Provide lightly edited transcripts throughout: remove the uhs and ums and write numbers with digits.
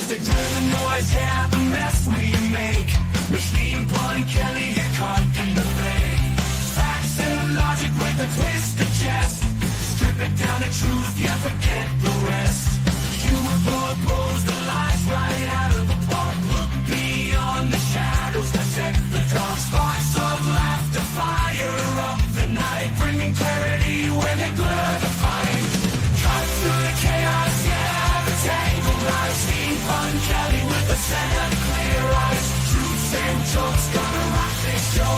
Music to the noise, yeah, the mess we make. Machine Blunt, Kelly, get caught in the fake. Facts and logic with a twist of chest. Strip it down to truth, yeah, forget the rest. Humor blows the lies right out of the park. Look beyond the shadows that set the dark. Sparks of laughter fire up the night, bringing clarity where they blur the fight. Cut through the chaos, yeah, the tangled lies. Steve Fun Kelly with the sand, clear eyes. Truths and jokes gonna rock this show.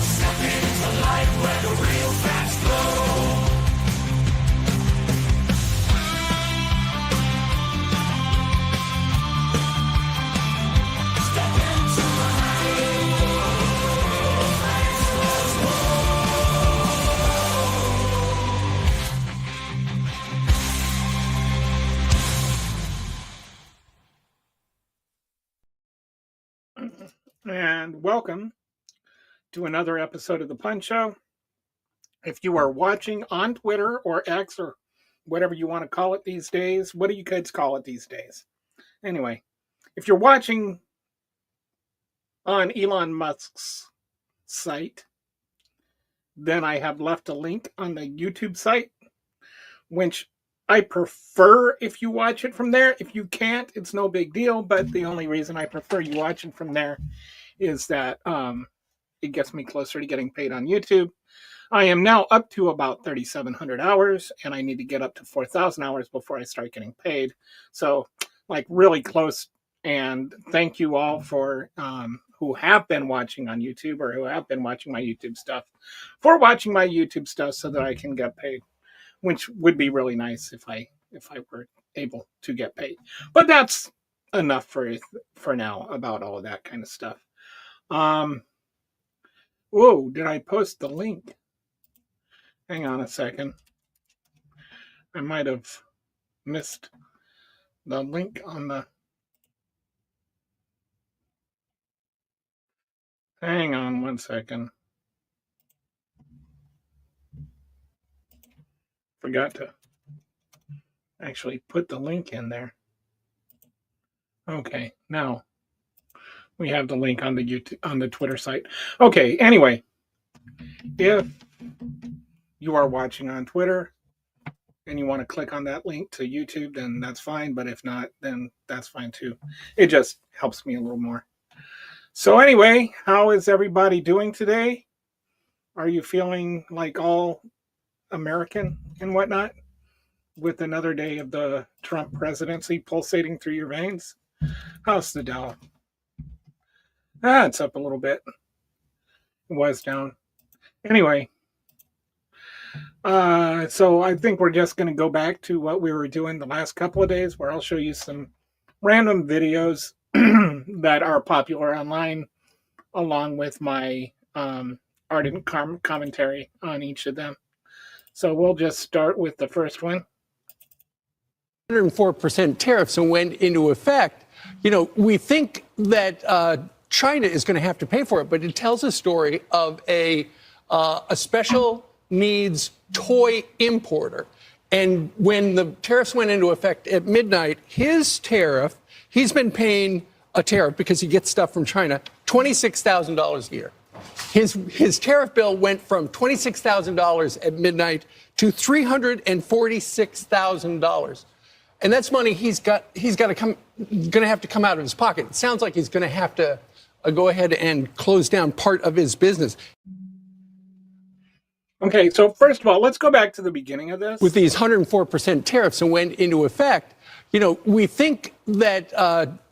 Step into light where the real facts flow. And welcome to another episode of The Punch Show. If you are watching on Twitter or X or whatever you want to call it these days, what do you kids call it these days? Anyway, if you're watching on Elon Musk's site, then I have left a link on the YouTube site, which I prefer if you watch it from there. If you can't, it's no big deal, but the only reason I prefer you watch it from there is that it gets me closer to getting paid on YouTube. I am now up to about 3,700 hours, and I need to get up to 4,000 hours before I start getting paid. So, like, really close. And thank you all for who have been watching on YouTube or who have been watching my YouTube stuff, for watching my YouTube stuff so that I can get paid, which would be really nice if I were able to get paid. But that's enough for now about all of that kind of stuff. Whoa, did I post the link? Hang on a second. I might have missed the link on the... Hang on one second. Forgot to actually put the link in there. Okay, now we have the link on the YouTube, on the Twitter site. Okay, anyway, if you are watching on Twitter and you want to click on that link to YouTube, then that's fine. But if not, then that's fine too. It just helps me a little more. So anyway, how is everybody doing today? Are you feeling like all American and whatnot with another day of the Trump presidency pulsating through your veins? How's the Dow? It's up a little bit. It was down. Anyway, so I think we're just going to go back to what we were doing the last couple of days, where I'll show you some random videos that are popular online, along with my ardent commentary on each of them. So we'll just start with the first one. 104% tariffs and went into effect. You know, we think that China is going to have to pay for it, but it tells a story of a special needs toy importer. And when the tariffs went into effect at midnight, his tariff, he's been paying a tariff because he gets stuff from China, $26,000 a year. His tariff bill went from $26,000 at midnight to $346,000. And that's money he's going to have to come out of his pocket. It sounds like he's going to have to go ahead and close down part of his business. Okay, so first of all, let's go back to the beginning of this. With these 104% tariffs and went into effect, you know, we think that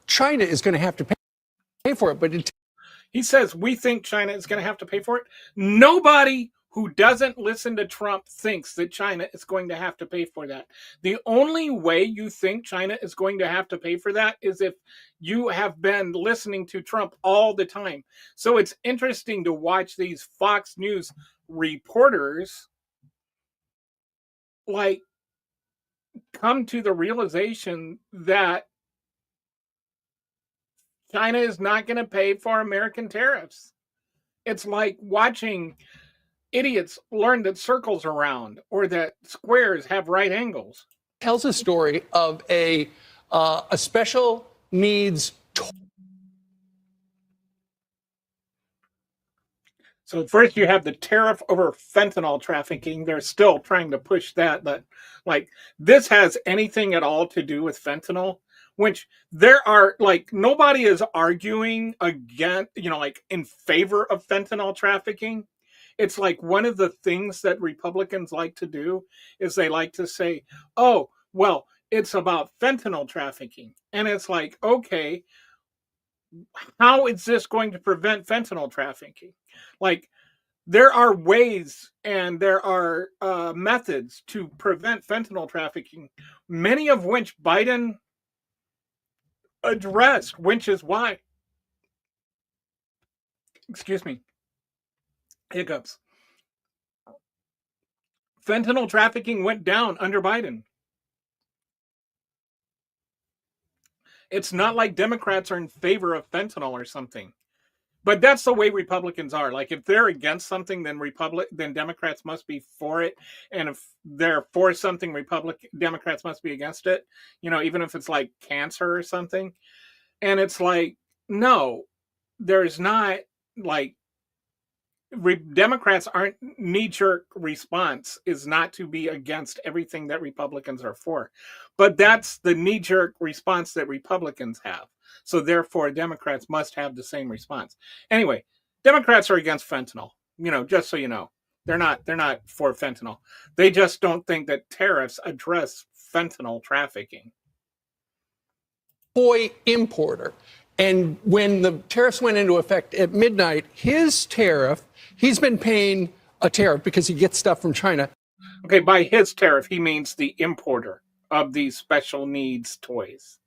China is going to have to pay for it, but he says we think China is going to have to pay for it. Nobody who doesn't listen to Trump thinks that China is going to have to pay for that. The only way you think China is going to have to pay for that is if you have been listening to Trump all the time. So it's interesting to watch these Fox News reporters like come to the realization that China is not going to pay for American tariffs. It's like watching idiots learn that circles are round or that squares have right angles. Tells a story of a special needs. So first you have the tariff over fentanyl trafficking. They're still trying to push that, but like this has anything at all to do with fentanyl, which there are like nobody is arguing against, like in favor of fentanyl trafficking. It's like one of the things that Republicans like to do is they like to say, "Oh, well, it's about fentanyl trafficking." And it's like, "Okay, how is this going to prevent fentanyl trafficking?" Like there are ways and there are methods to prevent fentanyl trafficking, many of which Biden addressed, which is why, excuse me, hiccups. Fentanyl trafficking went down under Biden. It's not like Democrats are in favor of fentanyl or something. But that's the way Republicans are. Like if they're against something, then Democrats must be for it, and if they're for something, Democrats must be against it. Even if it's like cancer or something. And it's like, no, there's not like Democrats aren't knee-jerk response is not to be against everything that Republicans are for, but that's the knee-jerk response that Republicans have. So therefore, Democrats must have the same response. Anyway, Democrats are against fentanyl. Just so you know, they're not for fentanyl. They just don't think that tariffs address fentanyl trafficking. Toy importer. And when the tariffs went into effect at midnight, his tariff, he's been paying a tariff because he gets stuff from China. Okay, by his tariff, he means the importer of these special needs toys.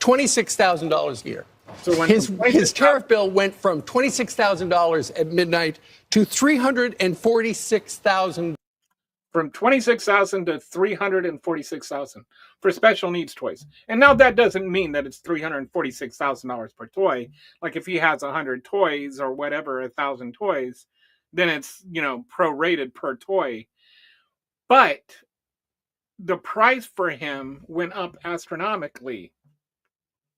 $26,000 a year. So his tariff bill went from $26,000 at midnight to $346,000. From $26,000 to $346,000 for special needs toys. And now that doesn't mean that it's $346,000 per toy. Like if he has 100 toys or whatever, 1,000 toys, then it's, prorated per toy. But the price for him went up astronomically.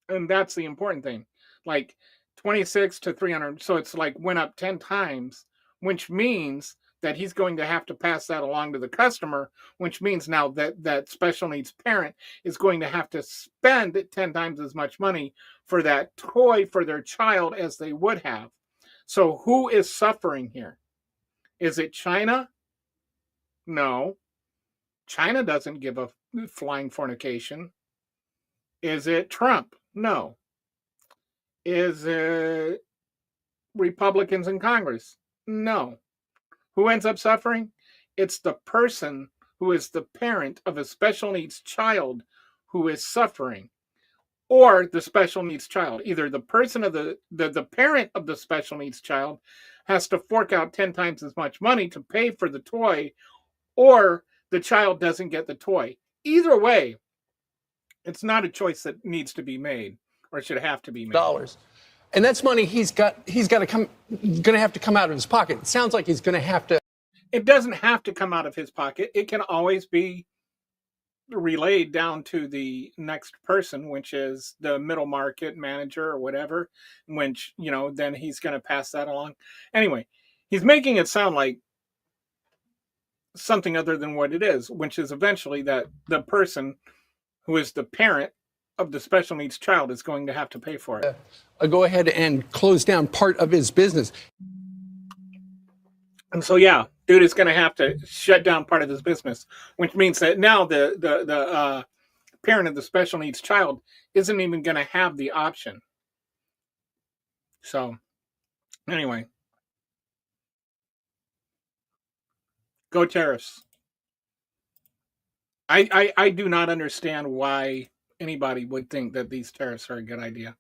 And that's the important thing. Like 26 to 300. So it's like went up 10 times, which means that he's going to have to pass that along to the customer, which means now that special needs parent is going to have to spend 10 times as much money for that toy for their child as they would have. So who is suffering here? Is it China? No. China doesn't give a flying fornication. Is it Trump? No. Is it Republicans in Congress? No. Who ends up suffering? It's the person who is the parent of a special needs child who is suffering, or the special needs child. Either the person of the parent of the special needs child has to fork out 10 times as much money to pay for the toy, or the child doesn't get the toy. Either way, it's not a choice that needs to be made or should have to be made. Dollars. And that's money he's got to come, going to have to come out of his pocket. It sounds like he's going to have to. It doesn't have to come out of his pocket. It can always be relayed down to the next person, which is the middle market manager or whatever, which, then he's going to pass that along. Anyway, he's making it sound like something other than what it is, which is eventually that the person who is the parent of the special needs child is going to have to pay for it. Go ahead and close down part of his business. And so, yeah, dude is going to have to shut down part of his business, which means that now the parent of the special needs child isn't even going to have the option. So, anyway, go tariffs. I do not understand why anybody would think that these tariffs are a good idea.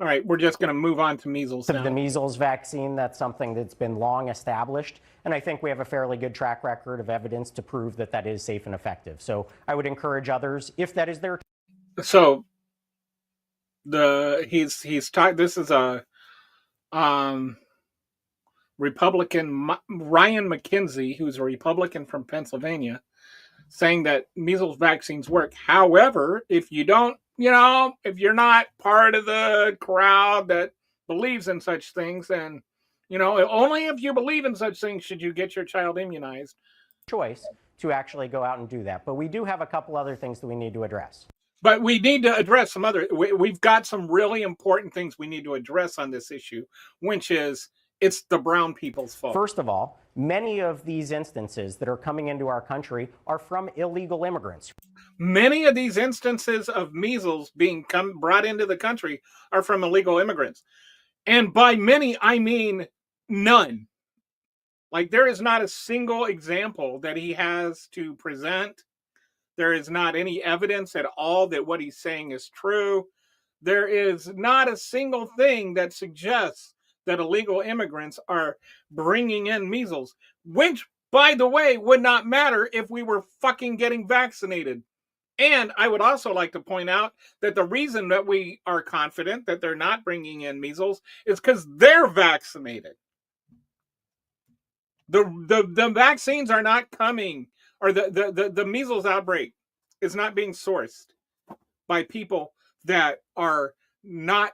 All right, we're just going to move on to measles now. The measles vaccine, that's something that's been long established, and I think we have a fairly good track record of evidence to prove that that is safe and effective. So I would encourage others, if that is their. So he's talking. This is a Republican, Ryan McKenzie, who's a Republican from Pennsylvania, saying that measles vaccines work. However, if you don't if you're not part of the crowd that believes in such things, then, only if you believe in such things should you get your child immunized. choice to actually go out and do that. But we do have a couple other things that we need to address. But we need to address we've got some really important things we need to address on this issue, which is it's the brown people's fault. First of all, many of these instances that are coming into our country are from illegal immigrants. Many of these instances of measles being brought into the country are from illegal immigrants. And by many, I mean none. Like, there is not a single example that he has to present. There is not any evidence at all that what he's saying is true. There is not a single thing that suggests that illegal immigrants are bringing in measles, which, by the way, would not matter if we were fucking getting vaccinated. And I would also like to point out that the reason that we are confident that they're not bringing in measles is because they're vaccinated. The vaccines are not coming, or the measles outbreak is not being sourced by people that are not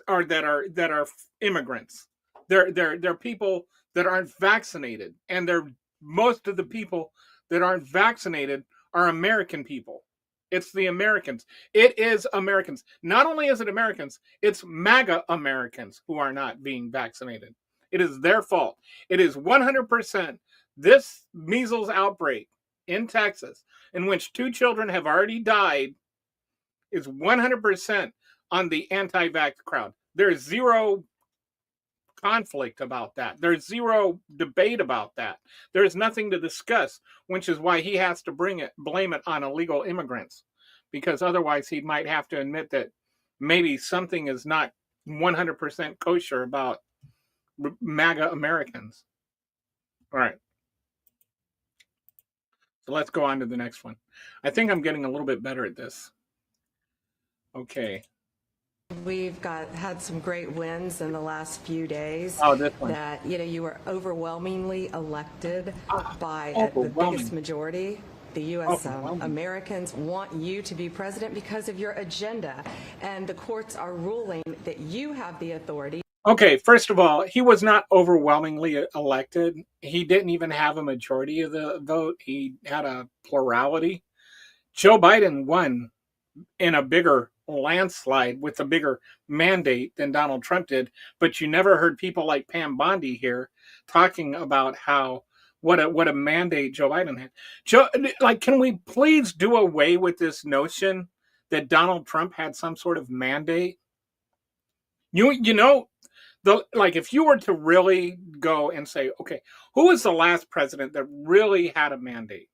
or that are immigrants. They're people that aren't vaccinated, and most of the people that aren't vaccinated are American people. It's the Americans. It is Americans. Not only is it Americans, it's MAGA Americans who are not being vaccinated. It is their fault. It is 100% this measles outbreak in Texas, in which 2 children have already died, is 100% on the anti-vax crowd. There's zero conflict about that. There's zero debate about that. There's nothing to discuss, which is why he has to blame it on illegal immigrants, because otherwise he might have to admit that maybe something is not 100% kosher about MAGA Americans. All right. So let's go on to the next one. I think I'm getting a little bit better at this. Okay. We've had some great wins in the last few days. Oh, this one. That, you were overwhelmingly elected by the biggest majority. The U.S. Americans want you to be president because of your agenda. And the courts are ruling that you have the authority. Okay, first of all, he was not overwhelmingly elected. He didn't even have a majority of the vote. He had a plurality. Joe Biden won in a bigger landslide with a bigger mandate than Donald Trump did. But you never heard people like Pam Bondi here talking about what a mandate Joe Biden had. Can we please do away with this notion that Donald Trump had some sort of mandate? If you were to really go and say, okay, who was the last president that really had a mandate?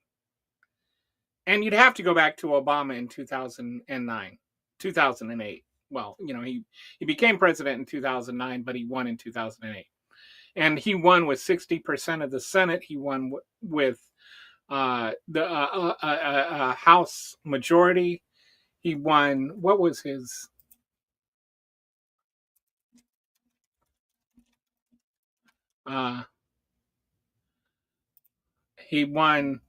And you'd have to go back to Obama in 2009, 2008. Well, he became president in 2009, but he won in 2008. And he won with 60% of the Senate. He won with the House majority. He won, what was his... he won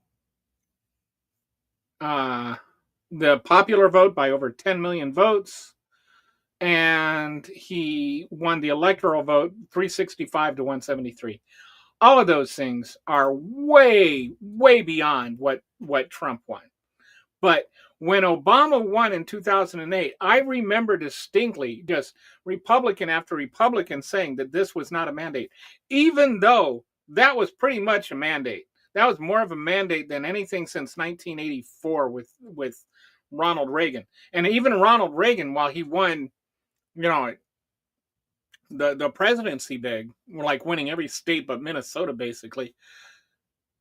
the popular vote by over 10 million votes, and he won the electoral vote 365 to 173. All of those things are way, way beyond what Trump won. But when Obama won in 2008, I remember distinctly just Republican after Republican saying that this was not a mandate, even though that was pretty much a mandate. That was more of a mandate than anything since 1984 with Ronald Reagan. And even Ronald Reagan, while he won, the presidency big, like winning every state but Minnesota, basically,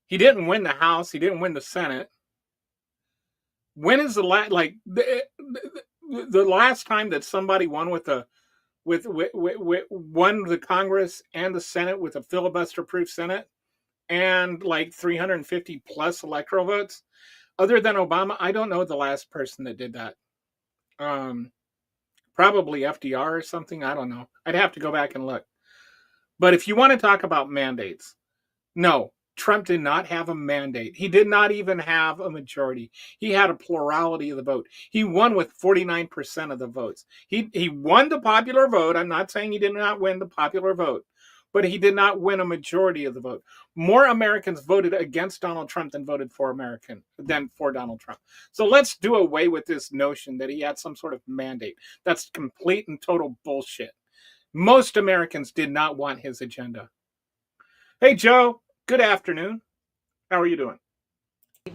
he didn't win the House. He didn't win the Senate. When is the last time that somebody won won the Congress and the Senate with a filibuster-proof Senate and 350 plus electoral votes? Other than Obama, I don't know the last person that did that. Probably FDR or something. I don't know. I'd have to go back and look. But if you want to talk about mandates, no, Trump did not have a mandate. He did not even have a majority. He had a plurality of the vote. He won with 49% of the votes. He won the popular vote. I'm not saying he did not win the popular vote, but he did not win a majority of the vote. More Americans voted against Donald Trump than voted for Donald Trump. So let's do away with this notion that he had some sort of mandate. That's complete and total bullshit. Most Americans did not want his agenda. Hey, Joe. Good afternoon. How are you doing?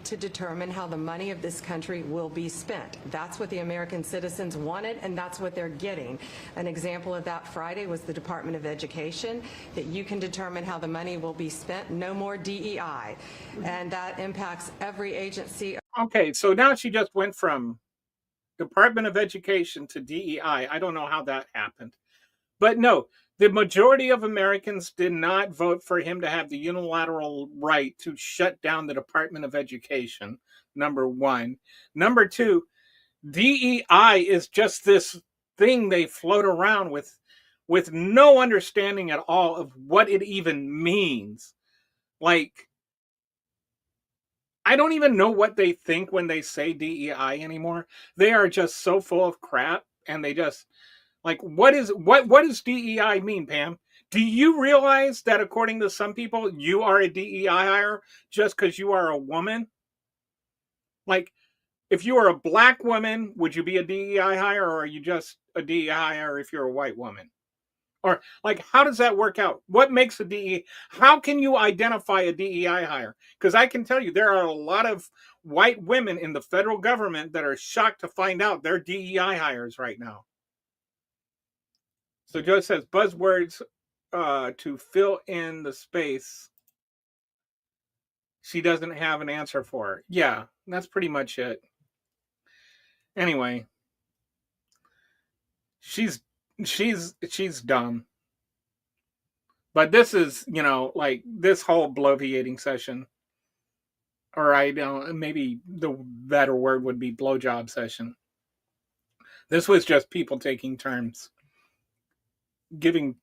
To determine how the money of this country will be spent. That's what the American citizens wanted, and that's what they're getting. An example of that Friday was the Department of Education, that you can determine how the money will be spent. No more DEI. And that impacts every agency. Okay, so now she just went from Department of Education to DEI. I don't know how that happened. But no, the majority of Americans did not vote for him to have the unilateral right to shut down the Department of Education, number one. Number two, DEI is just this thing they float around with no understanding at all of what it even means. Like, I don't even know what they think when they say DEI anymore. They are just so full of crap, and they just... Like, what does DEI mean, Pam? Do you realize that according to some people, you are a DEI hire just because you are a woman? Like, if you are a black woman, would you be a DEI hire, or are you just a DEI hire if you're a white woman? Or, like, how does that work out? What makes a DEI? How can you identify a DEI hire? Because I can tell you there are a lot of white women in the federal government that are shocked to find out they're DEI hires right now. So Joe says buzzwords to fill in the space she doesn't have an answer for. Yeah, that's pretty much it. Anyway, she's dumb. But this is, like this whole bloviating session, or I don't, maybe the better word would be blowjob session. This was just people taking turns. Giving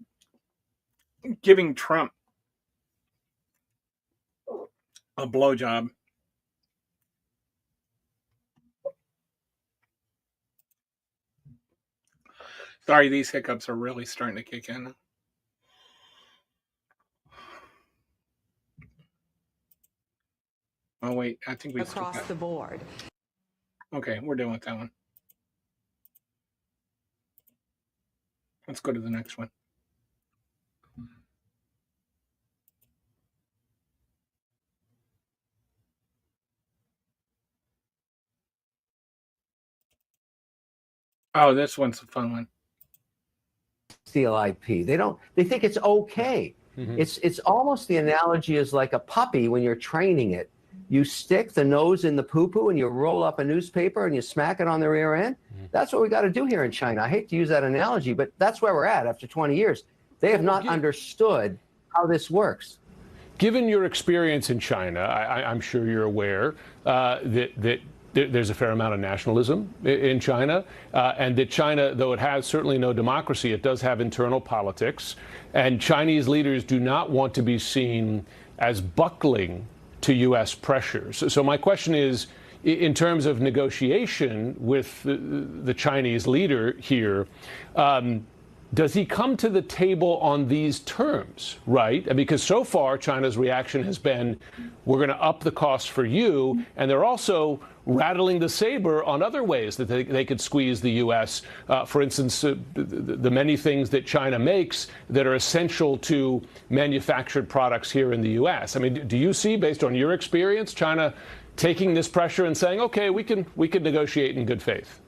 Trump a blowjob. Sorry, these hiccups are really starting to kick in. Oh wait, I think we across the board. Okay, we're done with that one. Let's go to the next one. Oh, this one's a fun one. Steal IP. They think it's okay. Mm-hmm. It's almost the analogy is like a puppy when you're training it. You stick the nose in the poo-poo and you roll up a newspaper and you smack it on their rear end. Mm-hmm. That's what we got to do here in China. I hate to use that analogy, but that's where we're at after 20 years. They have not understood how this works. Given your experience in China, I'm sure you're aware that there's a fair amount of nationalism in China, and that China, though it has certainly no democracy, it does have internal politics, and Chinese leaders do not want to be seen as buckling to U.S. pressures. So my question is, in terms of negotiation with the Chinese leader here, does he come to the table on these terms, right? Because so far, China's reaction has been, we're going to up the cost for you, and they're also rattling the saber on other ways that they could squeeze the U.S. For instance, the many things that China makes that are essential to manufactured products here in the U.S. I mean, do you see, based on your experience, China taking this pressure and saying, okay, we can negotiate in good faith?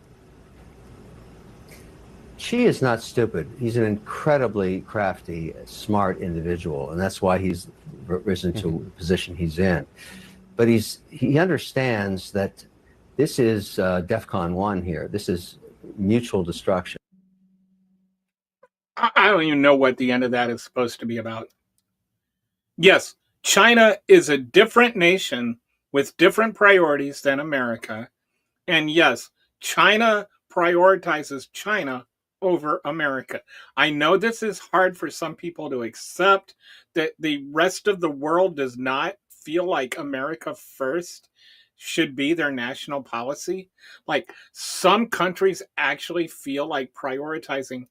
Xi is not stupid. He's an incredibly crafty, smart individual, and that's why he's risen to the position he's in. But he understands that this is DEFCON 1 here. This is mutual destruction. I don't even know what the end of that is supposed to be about. Yes, China is a different nation with different priorities than America. And yes, China prioritizes China over America. I know this is hard for some people to accept, that the rest of the world does not feel like America first should be their national policy. Like some countries actually feel like prioritizing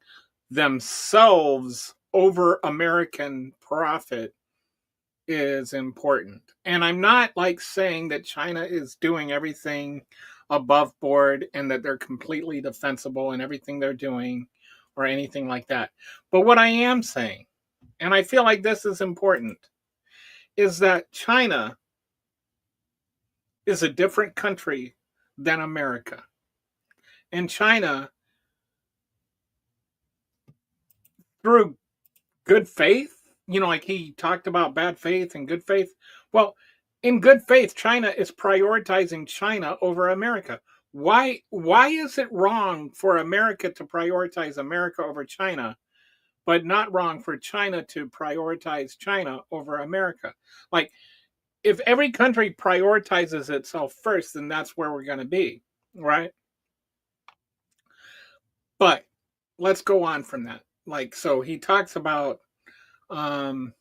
themselves over American profit is important. And I'm not like saying that China is doing everything above board and that they're completely defensible in everything they're doing or anything like that. But what I am saying, and I feel like this is important, is that China is a different country than America. And China, through good faith, like he talked about bad faith and good faith. Well, in good faith, China is prioritizing China over America. Why is it wrong for America to prioritize America over China, but not wrong for China to prioritize China over America? Like, if every country prioritizes itself first, then that's where we're going to be, right? But let's go on from that. Like, so he talks about hang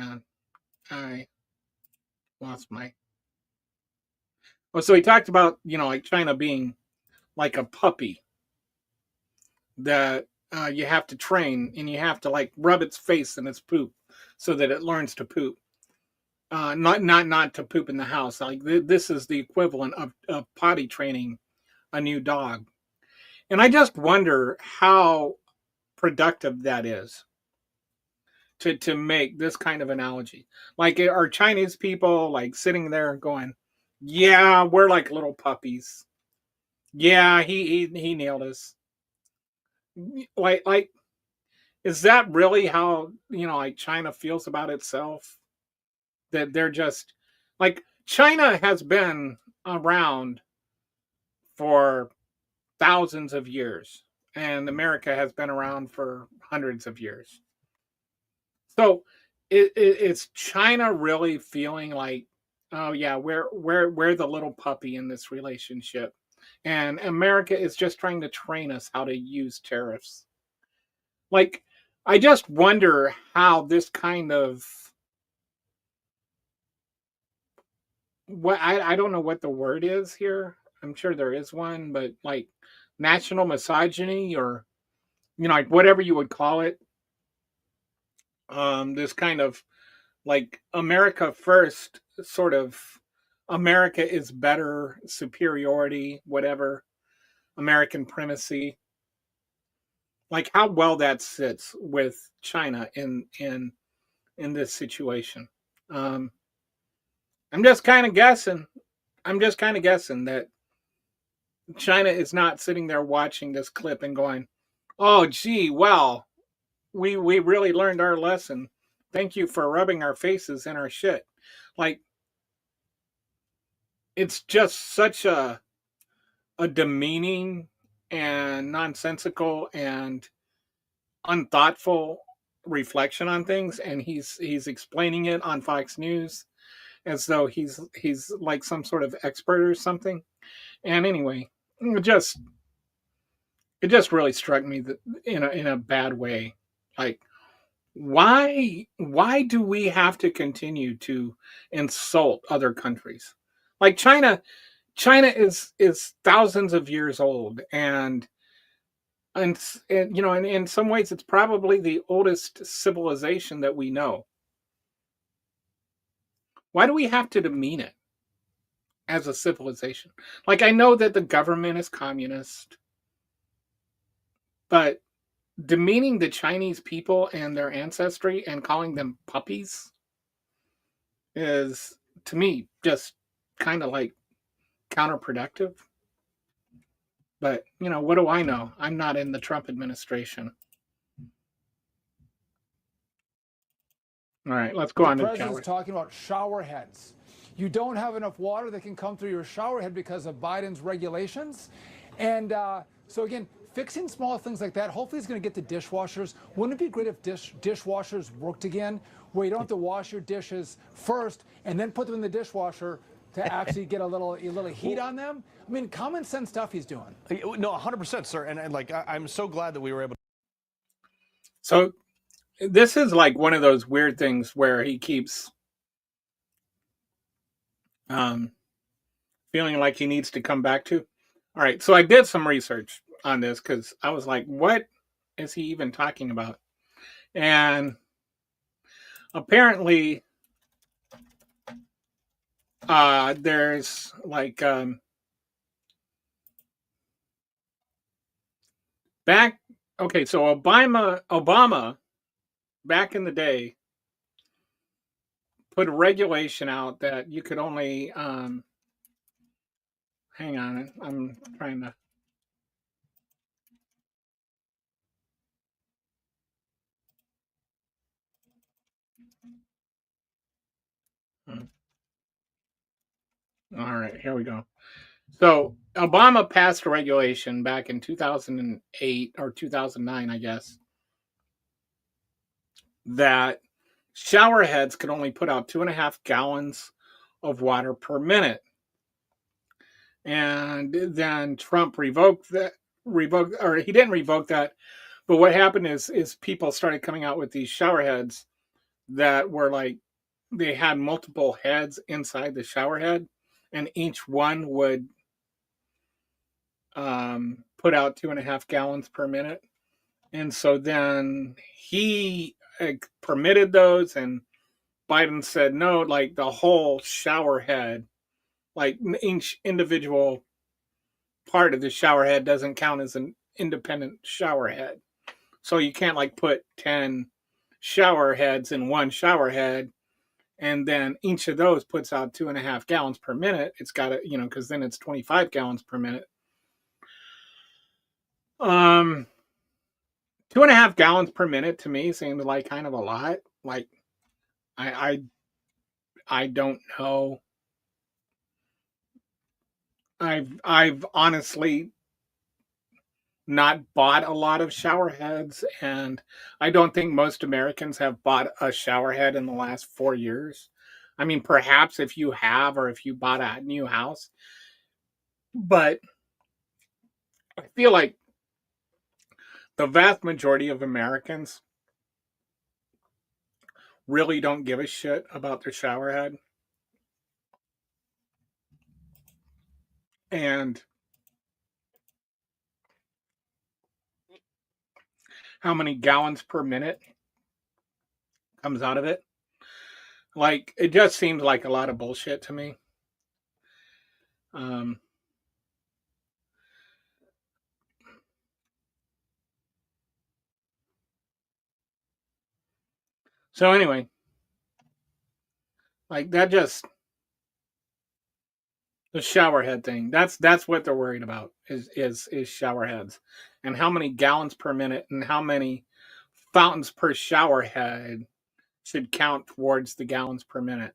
on, I lost my. Oh, so he talked about like China being like a puppy that you have to train and you have to like rub its face in its poop so that it learns to poop. Not to poop in the house. Like this is the equivalent of potty training a new dog. And I just wonder how productive that is to make this kind of analogy. Like, are Chinese people like sitting there going, yeah, we're like little puppies. Yeah, he nailed us. Like, is that really how, like China feels about itself? That they're just like, China has been around for thousands of years, and America has been around for hundreds of years. So it's China really feeling like, oh yeah, we're the little puppy in this relationship, and America is just trying to train us how to use tariffs. Like, I just wonder how this kind of I don't know what the word is here. I'm sure there is one, but like national misogyny or like whatever you would call it. This kind of like America first sort of America is better, superiority, whatever, American primacy. Like how well that sits with China in this situation. I'm just kind of guessing. I'm just kind of guessing that China is not sitting there watching this clip and going, "Oh, gee, well, we really learned our lesson. Thank you for rubbing our faces in our shit." Like, it's just such a demeaning and nonsensical and unthoughtful reflection on things, and he's explaining it on Fox News as though he's like some sort of expert or something. And anyway, it just really struck me that in a bad way. Like, why do we have to continue to insult other countries? Like China is thousands of years old, and in some ways it's probably the oldest civilization that we know. Why do we have to demean it as a civilization? Like, I know that the government is communist, but demeaning the Chinese people and their ancestry and calling them puppies is, to me, just kind of like counterproductive. But, what do I know? I'm not in the Trump administration. All right, let's go on to the president's talking about shower heads. You don't have enough water that can come through your shower head because of Biden's regulations. And so again, fixing small things like that, hopefully it's going to get to dishwashers. Wouldn't it be great if dishwashers worked again, where you don't have to wash your dishes first and then put them in the dishwasher to actually get a little heat on them? I mean, common sense stuff he's doing. No, 100%, sir. And like, I'm so glad that we were able to. So this is like one of those weird things where he keeps feeling like he needs to come back to. All right, so I did some research on this because I was like, what is he even talking about? And apparently, there's like back. Okay, so Obama back in the day put a regulation out that you could only hang on, I'm trying to. All right, here we go. So Obama passed a regulation back in 2008 or 2009, I guess, that shower heads could only put out 2.5 gallons of water per minute. And then Trump revoked, or he didn't revoke that. But what happened is people started coming out with these shower heads that were like, they had multiple heads inside the shower head, and each one would put out 2.5 gallons per minute. And so then he permitted those, and Biden said no, like the whole shower head, like each individual part of the shower head doesn't count as an independent shower head. So you can't like put 10 shower heads in one shower head, and then each of those puts out 2.5 gallons per minute. It's got to, because then it's 25 gallons per minute. 2.5 gallons per minute to me seems like kind of a lot. Like, I don't know. I've honestly not bought a lot of shower heads, and I don't think most Americans have bought a shower head in the last 4 years. I mean, perhaps if you have, or if you bought a new house, but I feel like the vast majority of Americans really don't give a shit about their shower head. And how many gallons per minute comes out of it. Like, it just seems like a lot of bullshit to me. Um, so anyway, like that just the shower head thing. That's what they're worried about is shower heads, and how many gallons per minute, and how many fountains per shower head should count towards the gallons per minute.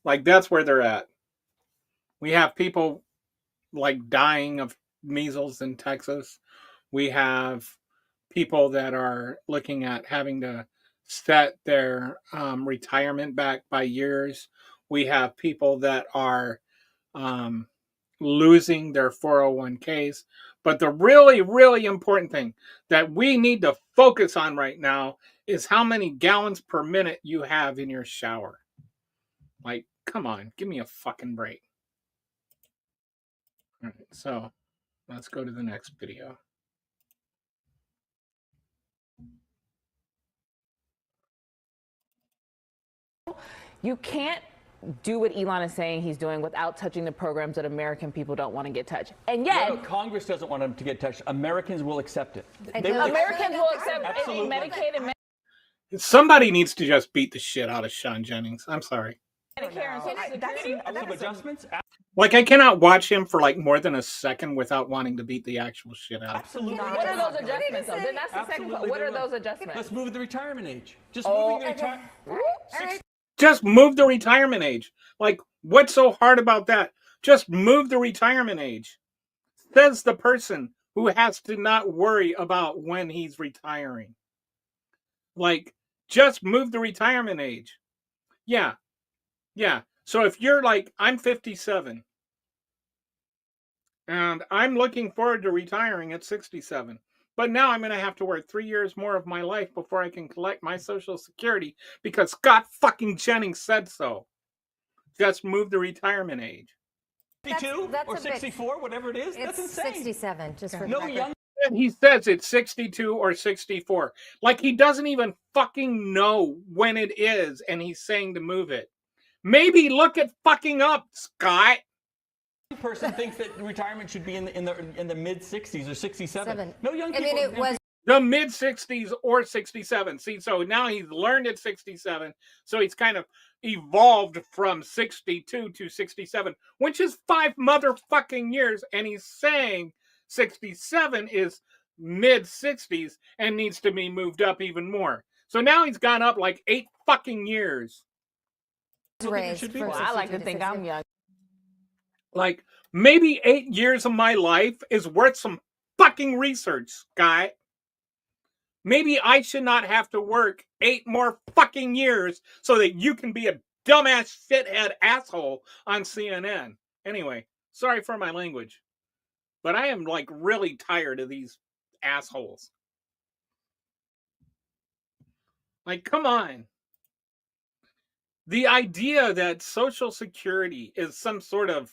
Like that's where they're at. We have people like dying of measles in Texas. We have people that are looking at having to set their retirement back by years. We have people that are losing their 401ks. But the really, really important thing that we need to focus on right now is how many gallons per minute you have in your shower. Like, come on, give me a fucking break. All right, so let's go to the next video. You can't do what Elon is saying he's doing without touching the programs that American people don't want to get touched. And yet, no, Congress doesn't want them to get touched. Americans will accept it. Americans will accept Medicaid and Somebody needs to just beat the shit out of Sean Jennings. I'm sorry. Medicare and Some adjustments. Like, I cannot watch him for like more than a second without wanting to beat the actual shit out. Absolutely. What are those adjustments? Though? Then that's the second part. What are those adjustments? Let's move the retirement age. Just moving the retirement. Just move the retirement age. Like, what's so hard about that? Just move the retirement age. Says the person who has to not worry about when he's retiring. Like, just move the retirement age. Yeah. So if you're like, I'm 57 and I'm looking forward to retiring at 67, But now I'm going to have to work 3 years more of my life before I can collect my Social Security because Scott fucking Jennings said so. Just move the retirement age. 62 That's or a bit- 64, whatever it is. That's It's insane. 67, just for the No record. young. And he says it's 62 or 64. Like he doesn't even fucking know when it is, and he's saying to move it. Maybe look it fucking up, Scott. person thinks that retirement should be in the mid 60s or 67. Seven. No young I people. mean, it was The mid 60s or 67. See, so now he's learned at 67. So he's kind of evolved from 62 to 67, which is 5 motherfucking years. And he's saying 67 is mid 60s and needs to be moved up even more. So now he's gone up like 8 fucking years. raised should be from more. Well, I like to 62 think I'm young. Like maybe 8 years of my life is worth some fucking research, Scott. Maybe I should not have to work 8 more fucking years so that you can be a dumbass shithead asshole on CNN. Anyway, sorry for my language, but I am like really tired of these assholes. Like, come on. The idea that Social Security is some sort of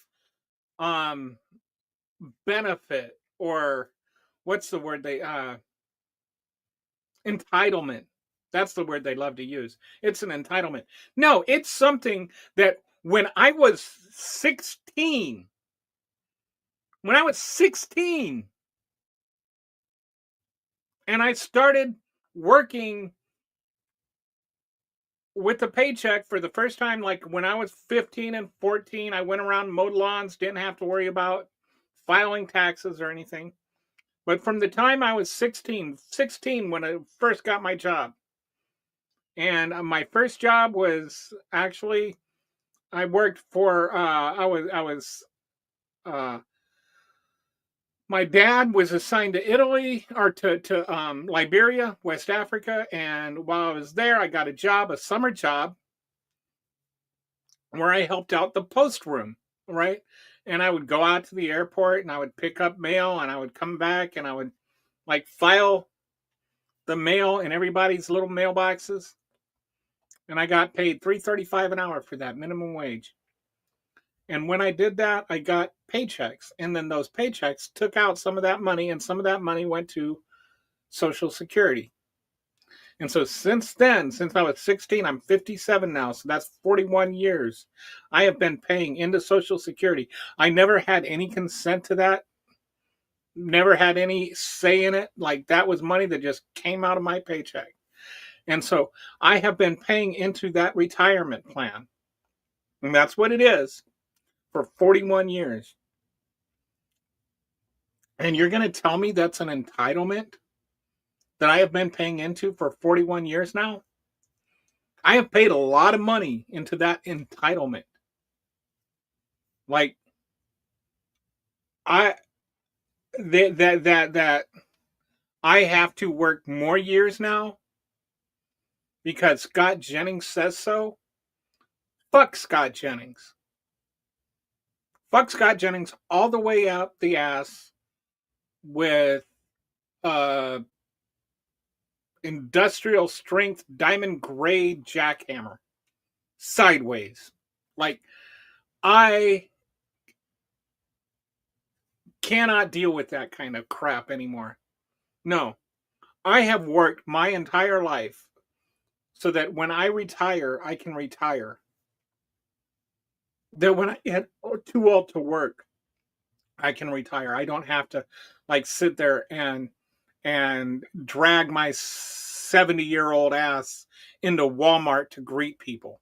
benefit, or what's the word they entitlement. That's the word they love to use. It's an entitlement. No, it's something that when I was 16, and I started working with a paycheck for the first time, like when I was 15 and 14, I went around, mowed lawns, didn't have to worry about filing taxes or anything. But from the time I was 16 when I first got my job, and my first job was actually I worked for my dad was assigned to Italy or to Liberia, West Africa, and while I was there, I got a summer job, where I helped out the post room, right? And I would go out to the airport and I would pick up mail and I would come back and I would like file the mail in everybody's little mailboxes. And I got paid $3.35 an hour for that, minimum wage. And when I did that, I got paychecks. And then those paychecks took out some of that money, and some of that money went to Social Security. And so since then, since I was 16, I'm 57 now. So that's 41 years. I have been paying into Social Security. I never had any consent to that. Never had any say in it. Like that was money that just came out of my paycheck. And so I have been paying into that retirement plan. And that's what it is for 41 years. And you're going to tell me that's an entitlement that I have been paying into for 41 years now? I have paid a lot of money into that entitlement. Like I that I have to work more years now because Scott Jennings says so. Fuck Scott Jennings. Fuck Scott Jennings all the way up the ass with industrial strength diamond grade jackhammer sideways. Like I cannot deal with that kind of crap anymore. No. I have worked my entire life so that when I retire, I can retire. That when I get too old to work, I can retire. I don't have to like sit there and drag my 70-year-old ass into Walmart to greet people.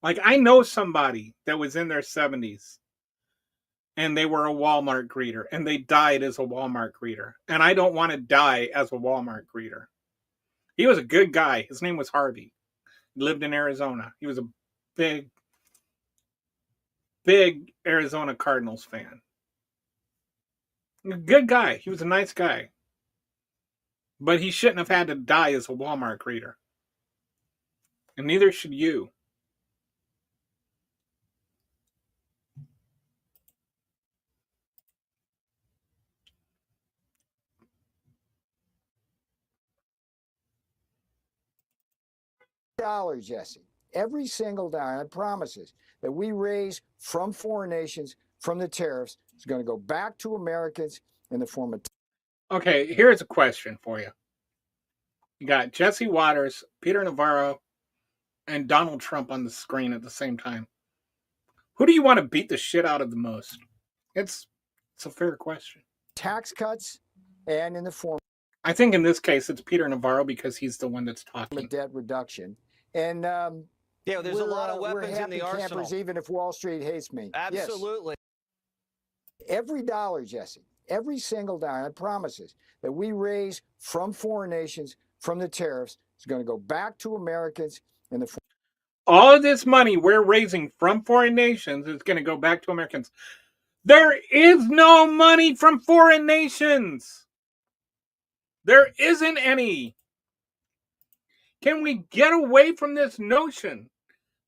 Like I know somebody that was in their 70s and they were a Walmart greeter and they died as a Walmart greeter. And I don't want to die as a Walmart greeter. He was a good guy. His name was Harvey. He lived in Arizona. He was a big Arizona Cardinals fan. Good guy. He was a nice guy. But he shouldn't have had to die as a Walmart greeter. And neither should you. dollar, Jesse, every single dollar, promises that we raise from foreign nations from the tariffs is going to go back to Americans in the form of. Okay, here's a question for you. You got Jesse Waters, Peter Navarro, and Donald Trump on the screen at the same time. Who do you want to beat the shit out of the most? It's a fair question. Tax cuts and in the form. I think in this case it's Peter Navarro because he's the one that's talking. Of debt reduction. And yeah, there's a lot of weapons in the arsenal. Campers, even if Wall Street hates me. Absolutely. Yes. Every dollar, Jesse, every single dollar, promises that we raise from foreign nations from the tariffs is going to go back to Americans in the. All of this money we're raising from foreign nations is going to go back to Americans. There is no money from foreign nations. There isn't any. Can we get away from this notion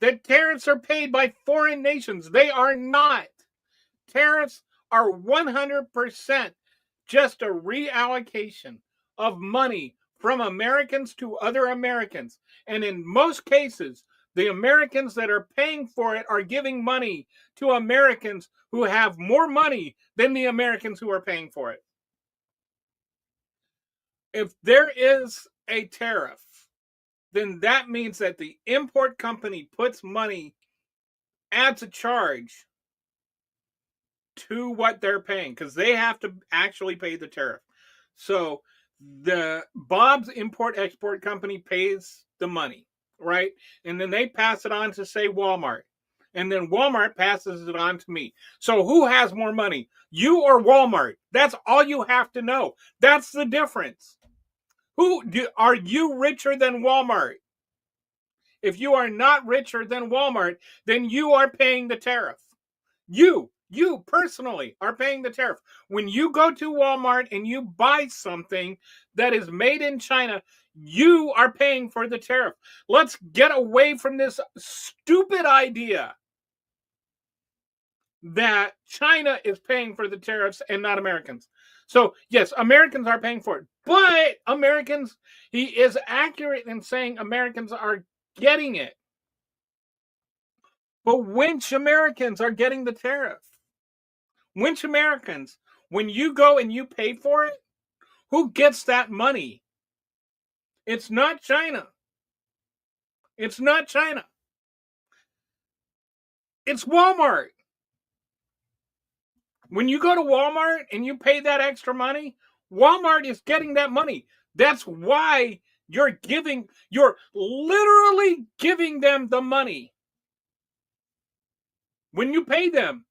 that tariffs are paid by foreign nations? They are not. Tariffs are 100% just a reallocation of money from Americans to other Americans. And in most cases, the Americans that are paying for it are giving money to Americans who have more money than the Americans who are paying for it. If there is a tariff, then that means that the import company puts money, adds a charge to what they're paying because they have to actually pay the tariff. So the Bob's Import-Export Company pays the money, right? And then they pass it on to, say, Walmart. And then Walmart passes it on to me. So who has more money? You or Walmart? That's all you have to know. That's the difference. Are you richer than Walmart? If you are not richer than Walmart, then you are paying the tariff. You personally are paying the tariff. When you go to Walmart and you buy something that is made in China, you are paying for the tariff. Let's get away from this stupid idea that China is paying for the tariffs and not Americans. So, yes, Americans are paying for it. But Americans, he is accurate in saying Americans are getting it. But which Americans are getting the tariff? Which Americans? When you go and you pay for it, who gets that money? It's not China. It's not China. It's Walmart. When you go to Walmart and you pay that extra money, Walmart is getting that money. That's why you're literally giving them the money. When you pay them,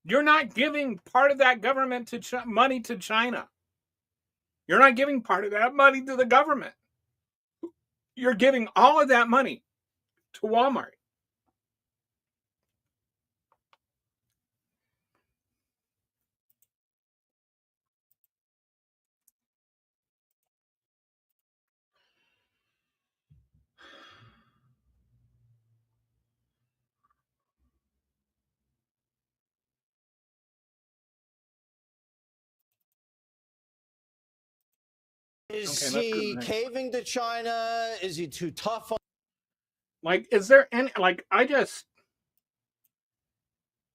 you're not giving part of that government money to China. You're not giving part of that money to the government. You're giving all of that money to Walmart. Is he caving to China? Is he too tough on? Like, is there any,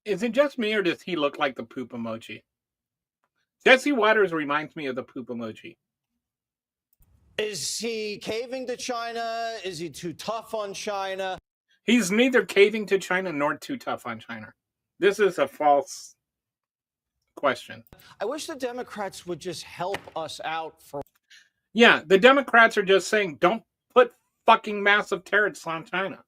is it just me or does he look like the poop emoji? Jesse Waters reminds me of the poop emoji. Is he caving to China? Is he too tough on China? He's neither caving to China nor too tough on China. This is a false question. I wish the Democrats would just help us out for. Yeah, the Democrats are just saying, don't put fucking massive tariffs on China.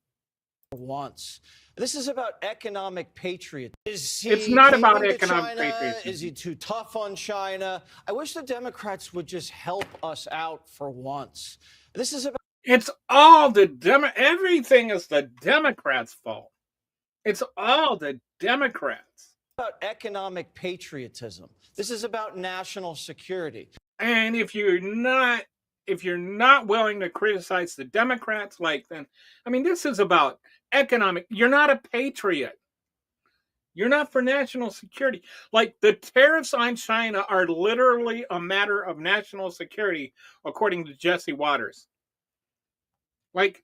Once. This is about economic patriotism. It's not about economic patriotism. Is he too tough on China? I wish the Democrats would just help us out for once. This is about. It's all everything is the Democrats' fault. It's all the Democrats. About economic patriotism. This is about national security. And if you're not willing to criticize the Democrats, this is about economic. You're not a patriot. You're not for national security. Like, the tariffs on China are literally a matter of national security, according to Jesse Waters. Like,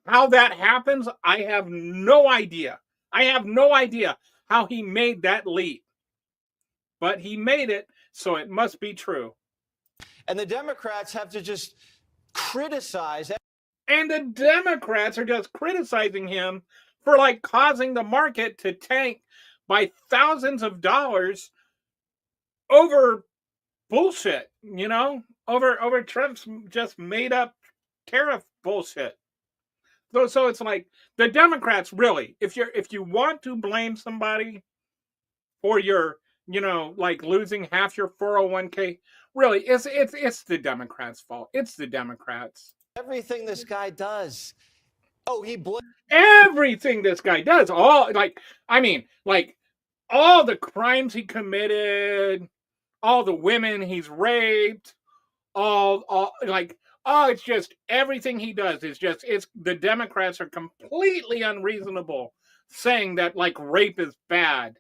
how that happens, I have no idea. I have no idea how he made that leap. But he made it, so it must be true. And the Democrats have to just criticize. And the Democrats are just criticizing him for like causing the market to tank by thousands of dollars over bullshit, you know, over Trump's just made up tariff bullshit. So it's like the Democrats really, if you want to blame somebody for your, you know, like losing half your 401k, really, it's the Democrats' fault. It's the Democrats. Everything this guy does. Oh, he everything this guy does. All like, I mean, like all the crimes he committed, all the women he's raped, all like, oh, it's just everything he does is just, it's the Democrats are completely unreasonable saying that like rape is bad.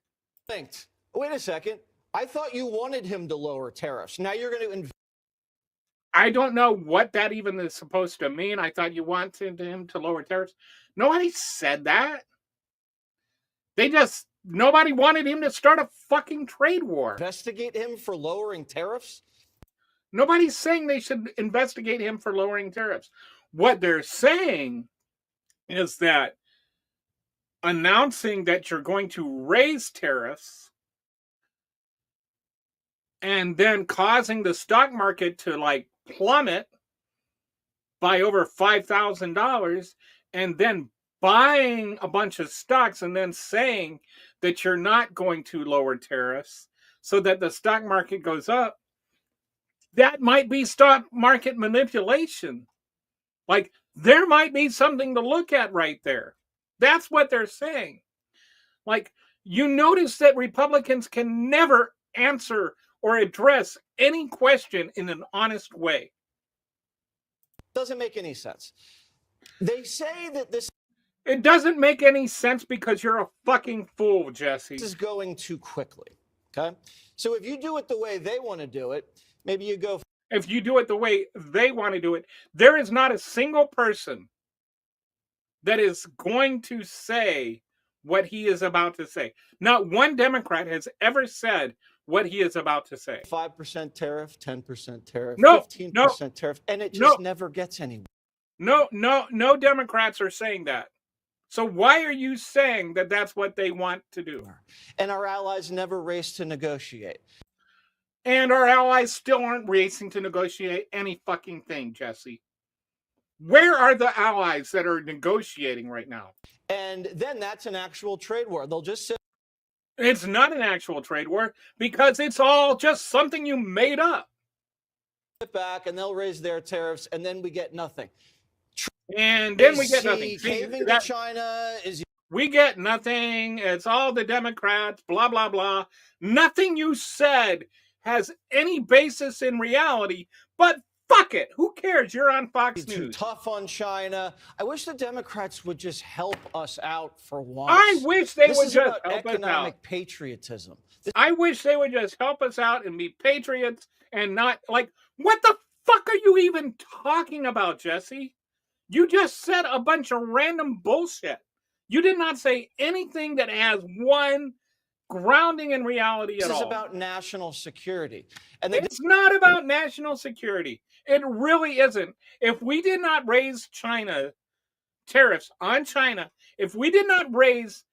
Wait a second. I thought you wanted him to lower tariffs. Now you're going to I don't know what that even is supposed to mean. I thought you wanted him to lower tariffs. Nobody said that. Nobody wanted him to start a fucking trade war. Investigate him for lowering tariffs? Nobody's saying they should investigate him for lowering tariffs. What they're saying is that announcing that you're going to raise tariffs and then causing the stock market to like plummet by over $5,000 and then buying a bunch of stocks and then saying that you're not going to lower tariffs so that the stock market goes up, that might be stock market manipulation. Like, there might be something to look at right there. That's what they're saying. Like, you notice that Republicans can never answer or address any question in an honest way. Doesn't make any sense. They say that this... It doesn't make any sense because you're a fucking fool, Jesse. This is going too quickly, okay? So if you do it the way they want to do it, maybe you go... If you do it the way they want to do it, there is not a single person that is going to say what he is about to say. Not one Democrat has ever said what he is about to say. 5% tariff, 10% tariff, no, 15% tariff, and it just never gets anywhere. No Democrats are saying that. So why are you saying that that's what they want to do? And our allies never race to negotiate. And our allies still aren't racing to negotiate any fucking thing, Jesse. Where are the allies that are negotiating right now? And then that's an actual trade war. They'll just sit. It's not an actual trade war because it's all just something you made up. Sit back and they'll raise their tariffs and then we get nothing. And then we get nothing. Caving to China is... We get nothing. It's all the Democrats, blah, blah, blah. Nothing you said has any basis in reality, but fuck it. Who cares? You're on Fox News. Too tough on China. I wish the Democrats would just help us out for once. I wish they would just help us out. Economic patriotism. I wish they would just help us out and be patriots and not like, what the fuck are you even talking about, Jesse? You just said a bunch of random bullshit. You did not say anything that has one grounding in reality at all. This is about national security. And it's not about national security. It really isn't. If we did not raise tariffs on China, if we did not raise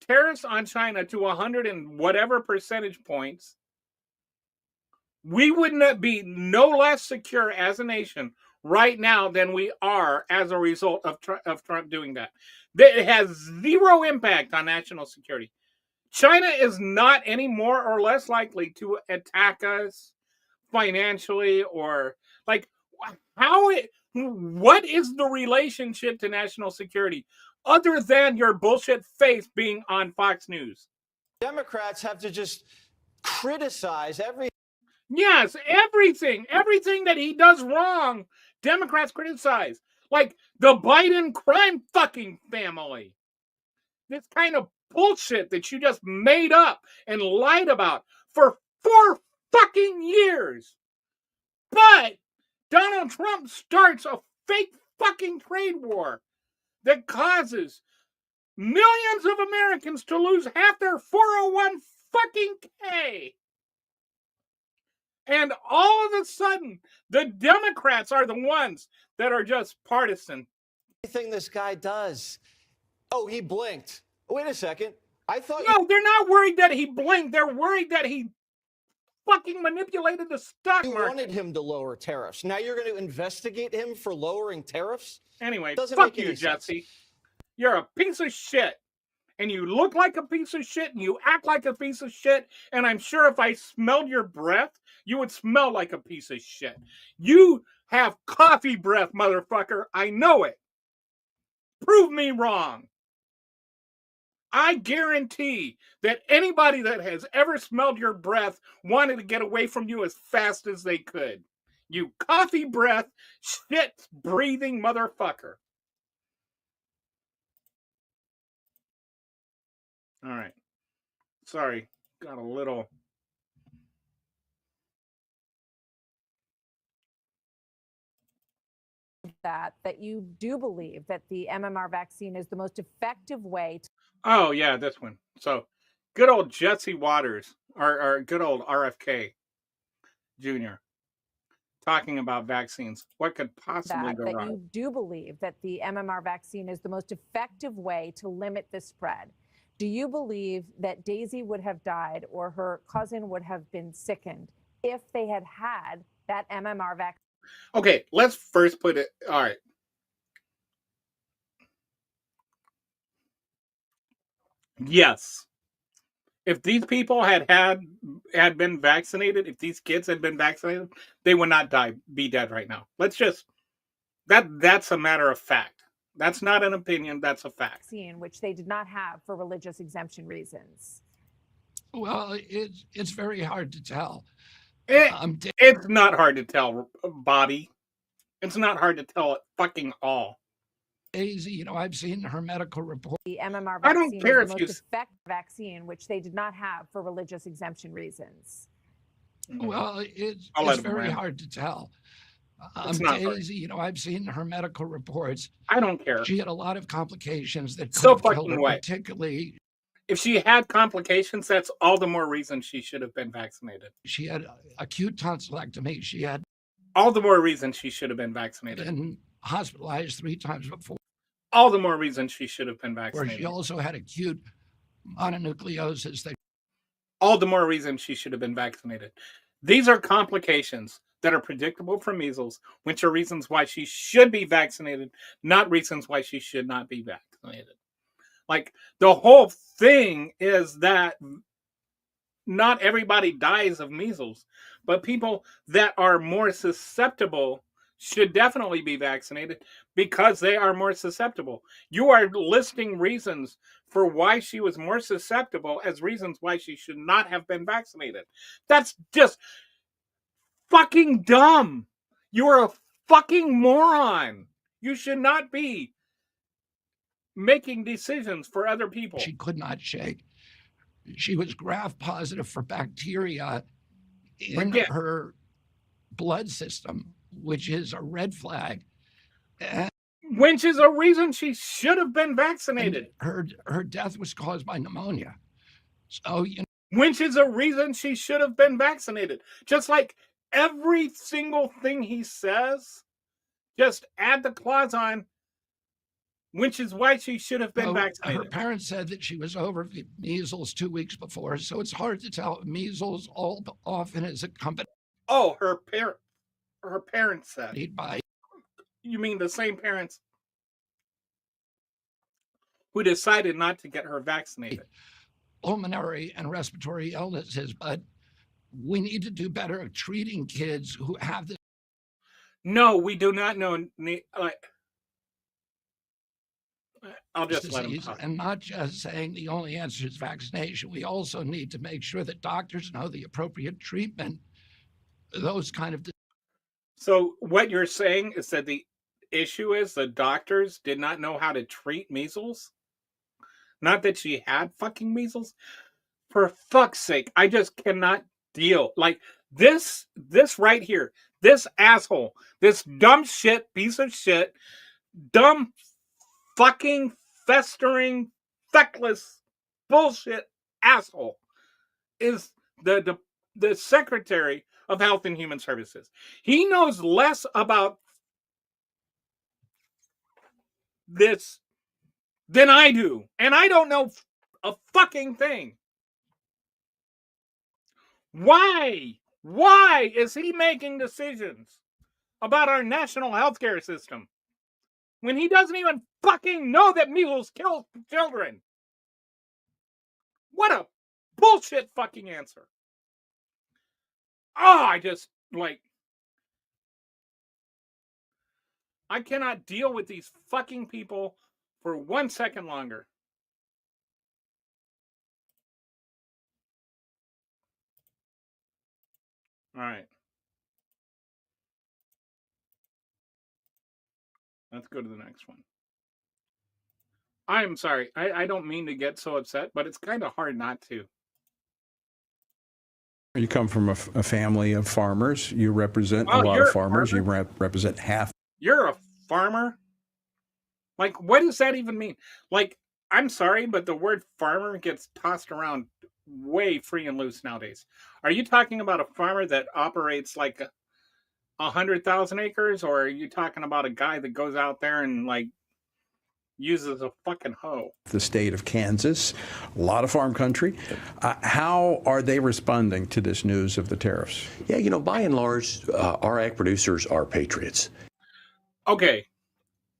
tariffs on China to 100 and whatever percentage points, we wouldn't be no less secure as a nation right now than we are as a result of Trump doing that. It has zero impact on national security. China is not any more or less likely to attack us financially or like what is the relationship to national security other than your bullshit face being on Fox News? Democrats have to just criticize everything. Yes, everything that he does wrong, Democrats criticize. Like the Biden crime fucking family. This kind of bullshit that you just made up and lied about for 4 fucking years. But Donald Trump starts a fake fucking trade war that causes millions of Americans to lose half their 401 fucking K. And all of a sudden, the Democrats are the ones that are just partisan. Everything this guy does. Oh, he blinked. Wait a second. I thought No, they're not worried that he blinked. They're worried that he fucking manipulated the stock you market. wanted him to lower tariffs. Now you're going to investigate him for lowering tariffs? Anyway, Doesn't fuck make any you, sense. Jesse. You're a piece of shit. And you look like a piece of shit, and you act like a piece of shit, and I'm sure if I smelled your breath, you would smell like a piece of shit. You have coffee breath, motherfucker. I know it. Prove me wrong. I guarantee that anybody that has ever smelled your breath wanted to get away from you as fast as they could. You coffee breath, shit breathing motherfucker. All right. Sorry. Got a little. That you do believe that the MMR vaccine is the most effective way to. Oh, yeah, this one. So, good old Jesse Waters, or good old RFK Jr., talking about vaccines. What could possibly go That wrong? you do believe that the MMR vaccine is the most effective way to limit the spread. Do you believe that Daisy would have died or her cousin would have been sickened if they had had that MMR vaccine? Okay, let's first put it. All right. Yes. If these people had been vaccinated, if these kids had been vaccinated, they would not be dead right now. Let's just that's a matter of fact. That's not an opinion, that's a fact. Vaccine, which they did not have for religious exemption reasons. Well, it's very hard to tell. It's not hard to tell, Bobby. It's not hard to tell at fucking all. Daisy, you know, I've seen her medical report. The MMR I don't vaccine care is if the you most effective vaccine, which they did not have for religious exemption reasons. Well, it's very hard to tell. It's not hard. Daisy, you know, I've seen her medical reports. I don't care. She had a lot of complications that So could have killed fucking her, what? particularly. If she had complications, that's all the more reason she should have been vaccinated. She had acute tonsillectomy. She had all the more reason she should have been vaccinated. Been hospitalized 3 times before. All the more reason she should have been Where vaccinated. she also had acute mononucleosis. All the more reason she should have been vaccinated. These are complications that are predictable from measles, which are reasons why she should be vaccinated, not reasons why she should not be vaccinated. Like, the whole thing is that not everybody dies of measles, but people that are more susceptible should definitely be vaccinated because they are more susceptible. You are listing reasons for why she was more susceptible as reasons why she should not have been vaccinated. That's just fucking dumb. You're a fucking moron. You should not be making decisions for other people. She could not shake. She was graft positive for bacteria in her blood system, which is a red flag. Which is a reason she should have been vaccinated. Her death was caused by pneumonia. So, you know. Which is a reason she should have been vaccinated. Just like every single thing he says, just add the clause on, which is why she should have been vaccinated. Her parents said that she was over measles 2 weeks before, so it's hard to tell. Measles often is accompanied. Oh, her parents said. By. You mean the same parents who decided not to get her vaccinated? Pulmonary and respiratory illnesses, but we need to do better at treating kids who have this. No, we do not know. I'll just let him talk. And not just saying the only answer is vaccination. We also need to make sure that doctors know the appropriate treatment. Those kind of. So what you're saying is that the issue is the doctors did not know how to treat measles? Not that she had fucking measles? For fuck's sake, I just cannot deal. Like, this right here, this asshole, this dumb shit, piece of shit, dumb, fucking, festering, feckless, bullshit asshole is the Secretary of Health and Human Services. He knows less about this than I do. And I don't know a fucking thing. Why? Why is he making decisions about our national healthcare system when he doesn't even fucking know that measles kill children? What a bullshit fucking answer. Oh, I cannot deal with these fucking people for 1 second longer. All right. Let's go to the next one. I'm sorry. I don't mean to get so upset, but it's kind of hard not to. You come from a family of farmers. You represent a lot of farmers. You represent half. You're a farmer? Like, what does that even mean? Like, I'm sorry, but the word farmer gets tossed around way free and loose nowadays. Are you talking about a farmer that operates like 100,000 acres, or are you talking about a guy that goes out there and like uses a fucking hoe? The state of Kansas, a lot of farm country. How are they responding to this news of the tariffs? Yeah, you know, by and large, our ag producers are patriots. Okay,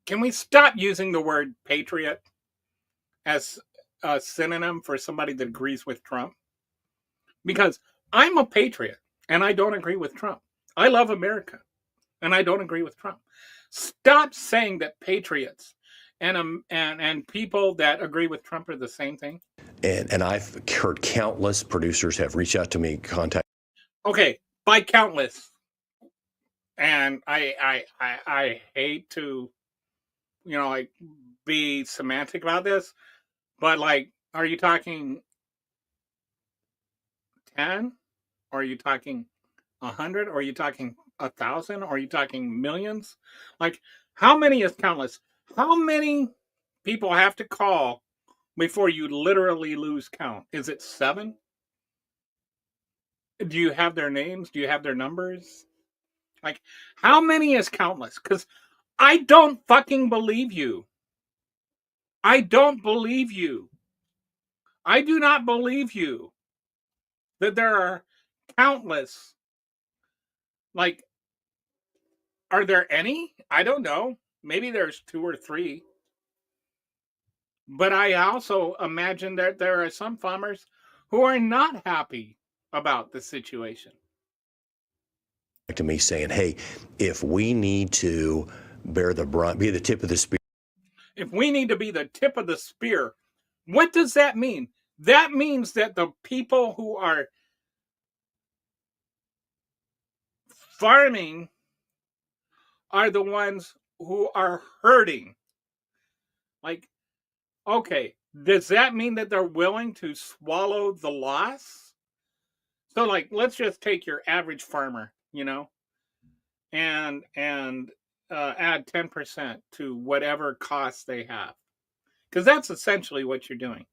can we stop using the word patriot as a synonym for somebody that agrees with Trump? Because I'm a patriot and I don't agree with Trump. I love America and I don't agree with Trump. Stop saying that patriots and people that agree with Trump are the same thing. And I've heard countless producers have reached out to me, contact. Okay, by countless. And I hate to, you know, like be semantic about this, but like, are you talking 10? Or are you talking 100? Or are you talking 1,000? Or are you talking millions? Like, how many is countless? How many people have to call before you literally lose count? Is it 7? Do you have their names? Do you have their numbers? Like, how many is countless? Because I don't fucking believe you. I don't believe you. I do not believe you that there are countless. Like, are there any? I don't know. Maybe there's 2 or 3. But I also imagine that there are some farmers who are not happy about the situation. To me saying, hey, if we need to bear the brunt, be the tip of the spear. If we need to be the tip of the spear, what does that mean? That means that the people who are farming are the ones who are hurting. Like, okay, does that mean that they're willing to swallow the loss? So, like, let's just take your average farmer, you know, and add 10% to whatever costs they have, because that's essentially what you're doing.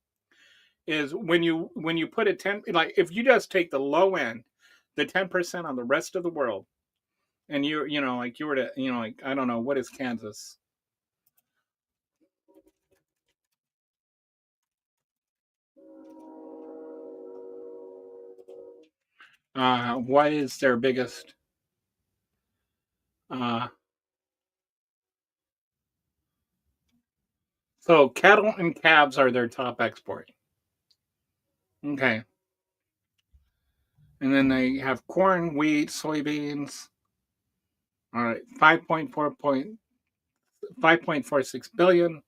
Is when you put a 10, like if you just take the low end, the 10% on the rest of the world, and you know, like you were to, you know, like, I don't know, what is Kansas? What is their biggest? So cattle and calves are their top export. Okay. And then they have corn, wheat, soybeans. All right, 5.46 billion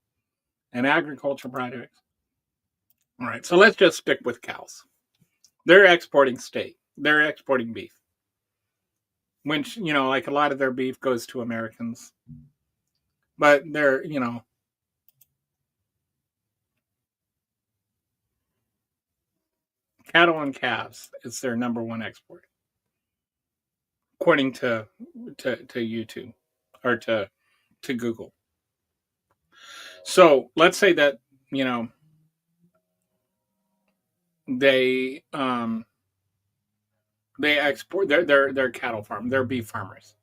in agriculture products. All right, so let's just stick with cows. They're exporting steak. They're exporting beef. Which, you know, like a lot of their beef goes to Americans. But they're, you know, cattle and calves is their number one export, according to YouTube or to Google. So let's say that, they export their cattle farm, their beef farmers,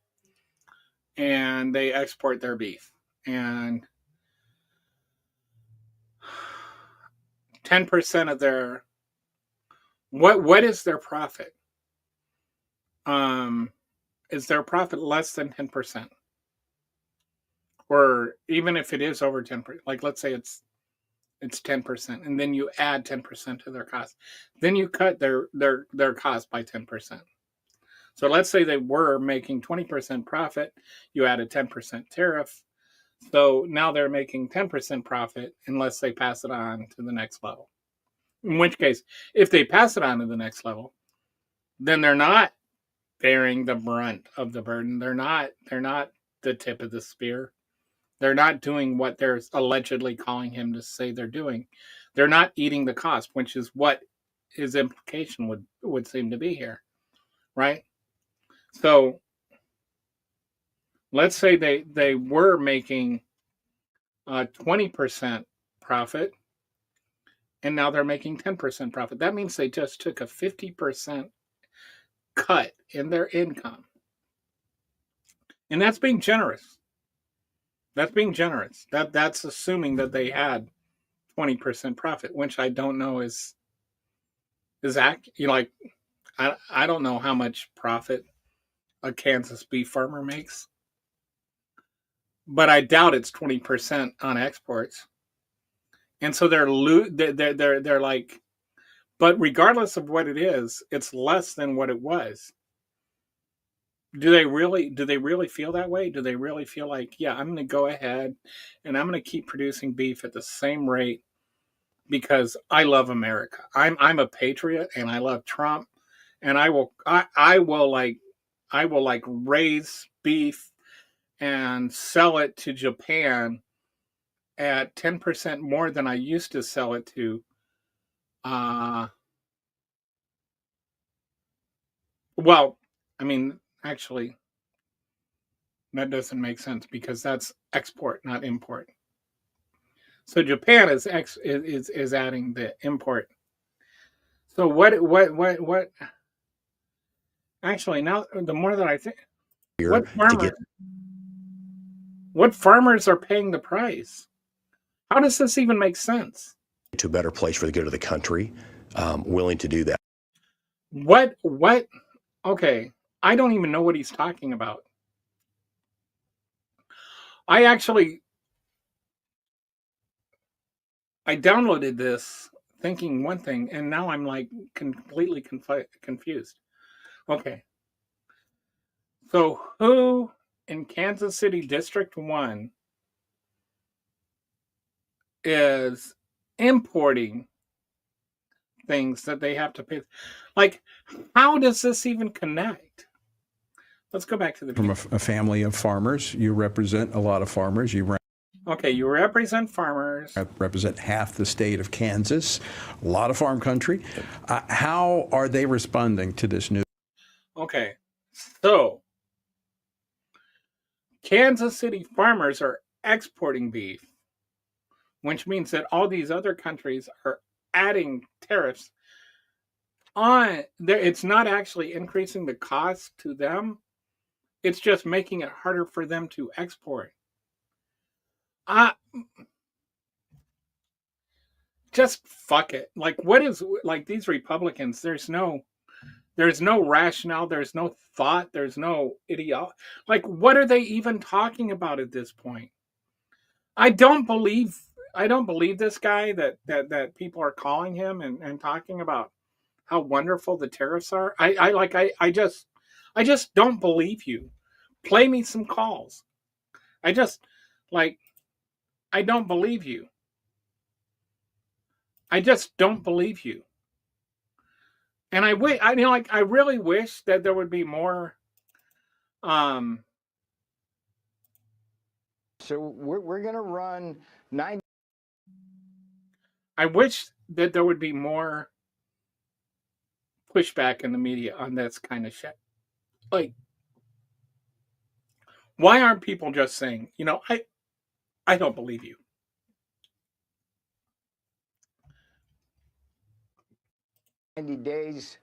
and they export their beef, and 10% of their what is their profit? Is their profit less than 10%? Or even if it is over 10%, like let's say it's 10%, and then you add 10% to their cost, then you cut their cost by 10%. So let's say they were making 20% profit, you add a 10% tariff, so now they're making 10% profit unless they pass it on to the next level. In which case, if they pass it on to the next level, then they're not bearing the brunt of the burden. They're not the tip of the spear. They're not doing what they're allegedly calling him to say they're doing. They're not eating the cost, which is what his implication would seem to be here, right? So let's say they were making 20% profit, and now they're making 10% profit. That means they just took a 50% cut in their income. And that's being generous. That's being generous. That's assuming that they had 20% profit, which I don't know is like I don't know how much profit a Kansas beef farmer makes, but I doubt it's 20% on exports. And so they're like, but regardless of what it is, it's less than what it was. Do they really feel that way? Do they really feel like, yeah, I'm going to go ahead and I'm going to keep producing beef at the same rate because I love America. I'm a patriot and I love Trump, and I will raise beef and sell it to Japan at 10% more than I used to sell it to. Well, I mean, actually, that doesn't make sense because that's export, not import. So Japan is adding the import. So what? Actually, now the more that I think, what farmers are paying the price? How does this even make sense? To a better place for the good of the country, willing to do that. What? Okay, I don't even know what he's talking about. I downloaded this thinking one thing, and now I'm like completely confused. Okay. So who in Kansas City District 1 is importing things that they have to pay? Like, how does this even connect? Let's go back to the From a family of farmers. You represent a lot of farmers. You represent farmers. Represent half the state of Kansas, a lot of farm country. How are they responding to this news? Okay, so Kansas City farmers are exporting beef, which means that all these other countries are adding tariffs on there. It's not actually increasing the cost to them. It's just making it harder for them to export. Just fuck it. Like, what is, like, these Republicans, there's no rationale, there's no thought, there's no ideology. Like, what are they even talking about at this point? I don't believe this guy that people are calling him and talking about how wonderful the tariffs are. I just don't believe you. Play me some calls. I don't believe you. I just don't believe you. And I really wish that there would be more. So we're going to run 9. I wish that there would be more pushback in the media on this kind of shit. Like, why aren't people just saying, I don't believe you. 90 days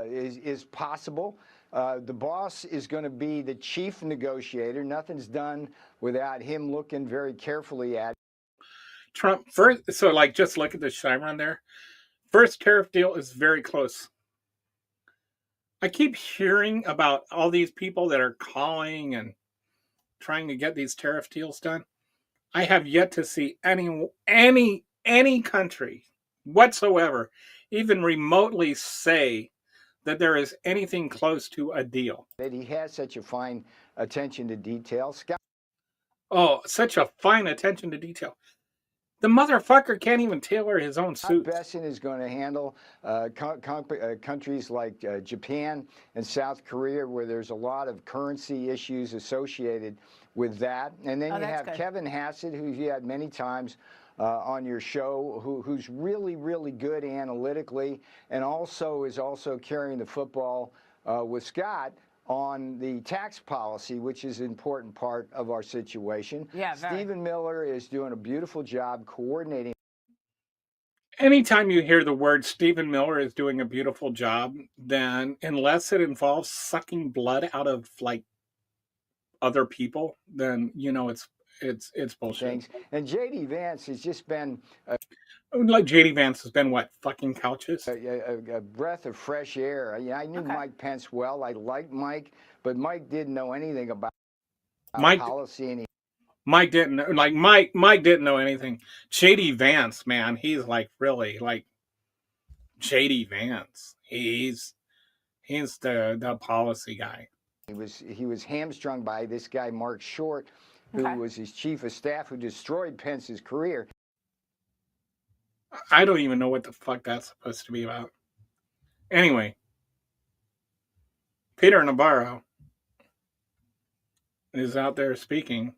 is possible. The boss is going to be the chief negotiator. Nothing's done without him looking very carefully at Trump first. So, like, just look at the chevron there. First tariff deal is very close. I keep hearing about all these people that are calling and trying to get these tariff deals done. I have yet to see any country whatsoever even remotely say that there is anything close to a deal. that. He has such a fine attention to detail. Scott Oh, such a fine attention to detail. The motherfucker can't even tailor his own suit. Besson is going to handle countries like Japan and South Korea, where there's a lot of currency issues associated with that. And then you have good. Kevin Hassett, who you had many times on your show, who's really, really good analytically, and also is carrying the football with Scott on the tax policy, which is an important part of our situation. Yeah, very. Stephen Miller is doing a beautiful job coordinating. Anytime you hear the word Stephen Miller is doing a beautiful job, then unless it involves sucking blood out of like other people, then you know it's bullshit. Things. And J.D. Vance has just been like J.D. Vance has been what, fucking couches? a breath of fresh air. I knew Mike Pence well. I liked Mike, but Mike didn't know anything about policy. And Mike didn't know anything. J.D. Vance, man, he's like really like J.D. Vance. He's the policy guy. He was hamstrung by this guy Mark Short, who was his chief of staff, who destroyed Pence's career. I don't even know what the fuck that's supposed to be about. Anyway, Peter Navarro is out there speaking,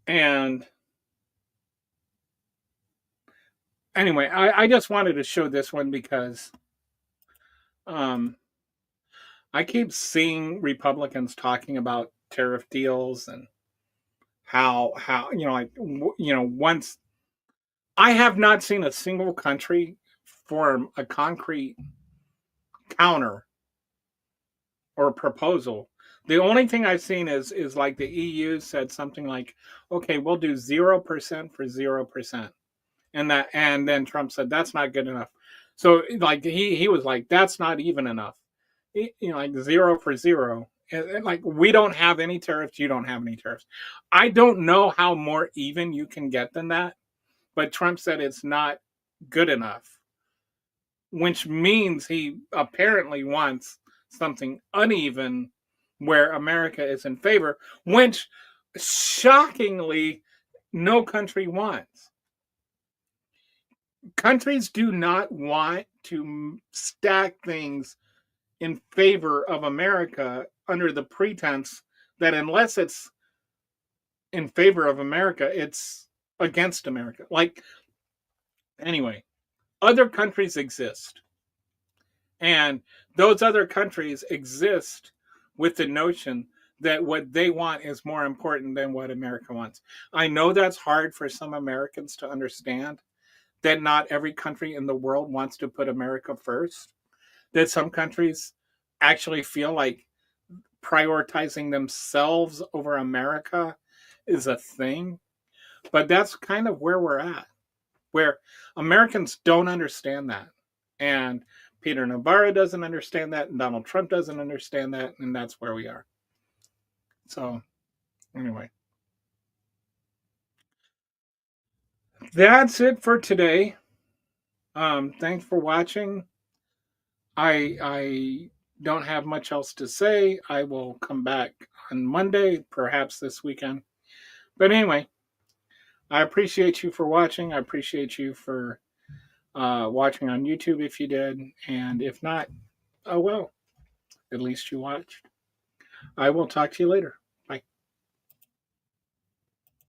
and anyway, I just wanted to show this one because I keep seeing Republicans talking about tariff deals and how once I have not seen a single country form a concrete counter or proposal. The only thing I've seen is like the EU said something like, okay, we'll do 0% for 0%. And then Trump said that's not good enough. So like he was like, that's not even enough. Like 0 for 0. And like, we don't have any tariffs, you don't have any tariffs. I don't know how more even you can get than that, but Trump said it's not good enough, which means he apparently wants something uneven where America is in favor, which shockingly no country wants. Countries do not want to stack things in favor of America under the pretense that unless it's in favor of America, it's against America. Like, anyway, other countries exist. And those other countries exist with the notion that what they want is more important than what America wants. I know that's hard for some Americans to understand, that not every country in the world wants to put America first, that some countries actually feel like prioritizing themselves over America is a thing. But that's kind of where we're at, where Americans don't understand that. And Peter Navarro doesn't understand that, and Donald Trump doesn't understand that, and that's where we are. So, anyway. That's it for today. Thanks for watching. I don't have much else to say. I will come back on Monday, perhaps this weekend. But anyway, I appreciate you for watching. I appreciate you for watching on YouTube if you did. And if not, oh well, at least you watched. I will talk to you later.